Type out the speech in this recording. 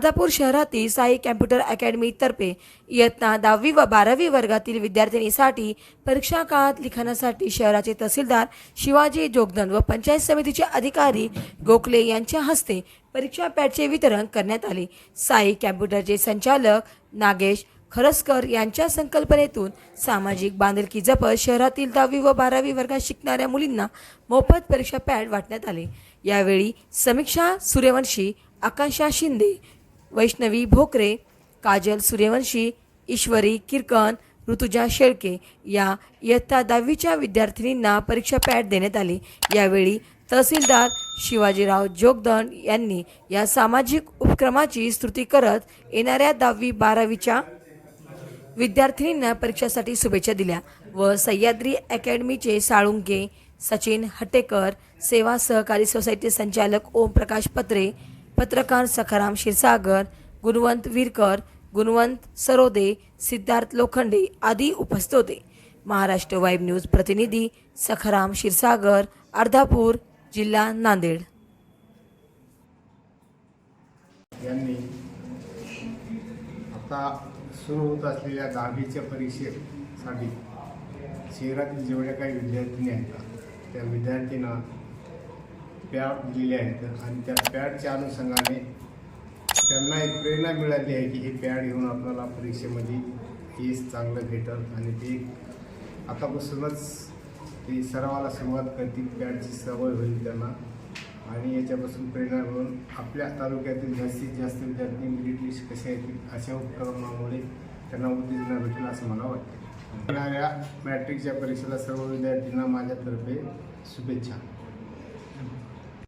अर्धापूर शहरातील Sai computer academy तर्फे इयत्ता 10वी व 12वी वर्गातील विद्यार्थिनीसाठी परीक्षा काळात लिखाणासाठी शहराचे तहसीलदार शिवाजी जोगदंड व पंचायत समितीचे अधिकारी गोखले यांच्या हस्ते परीक्षा पॅडचे वितरण करण्यात आले। साई कॅम्प्युटरचे संचालक नागेश खरसकर यांच्या संकल्पनेतून सामाजिक बांधिलकी जपत शहरातील 10वी व 12वी वर्गात शिकणाऱ्या मुलींना मोफत परीक्षा पॅड वाटण्यात आले। यावेळी समीक्षा सूर्यवंशी, आकांक्षा शिंदे, वैष्णवी भोकरे, काजल सूर्यवंशी, ईश्वरी किरकन, ऋतुजा शेळके या इयत्ता 10वीच्या विद्यार्थिनींना परीक्षा पॅड देण्यात आले। यावेळी तहसीलदार शिवाजीराव जोगदंड यांनी या सामाजिक उपक्रमाची स्तुती करत येणाऱ्या 10वी 12वीच्या विद्यार्थिनींना परीक्षेसाठी शुभेच्छा दिल्या व सह्याद्री अकॅडमीचे साळुंके, सचिन हट्टेकर, सेवा सहकारी सोसायटी संचालक ओम प्रकाश पत्रे, पत्रकार सखाराम क्षीरसागर, गुणवंत विरकर, गुणवंत सरोदे, सिद्धार्थ लोखंडे आदी उपस्थित होते। महाराष्ट्र वाईब न्यूज प्रतिनिधी सखाराम क्षीरसागर, अर्धापूर, जिल्हा नांदेड। यांनी आता सुरू होत असलेल्या 10वीच्या परीक्षेसाठी शहरातील जेवढ्या काही विद्यार्थिनी आहेत त्या विद्यार्थ्यांना पॅड दिलेले आहेत आणि त्या पॅडच्या अनुषंगाने त्यांना एक प्रेरणा मिळाली आहे की हे पॅड घेऊन आपल्याला परीक्षेमध्ये यश चांगलं भेटल आणि ते आतापासूनच ते सरावाला सुरुवात करतील, पॅडची सवय होईल त्यांना आणि याच्यापासून प्रेरणा मिळून आपल्या तालुक्यातील जास्तीत जास्त विद्यार्थी मेरिट लिस्ट कशा येतील अशा उपक्रमामुळे त्यांना उत्तेजना भेटेल असं मला वाटतं। येणाऱ्या मॅट्रिकच्या परीक्षेला सर्व विद्यार्थ्यांना माझ्यातर्फे शुभेच्छा।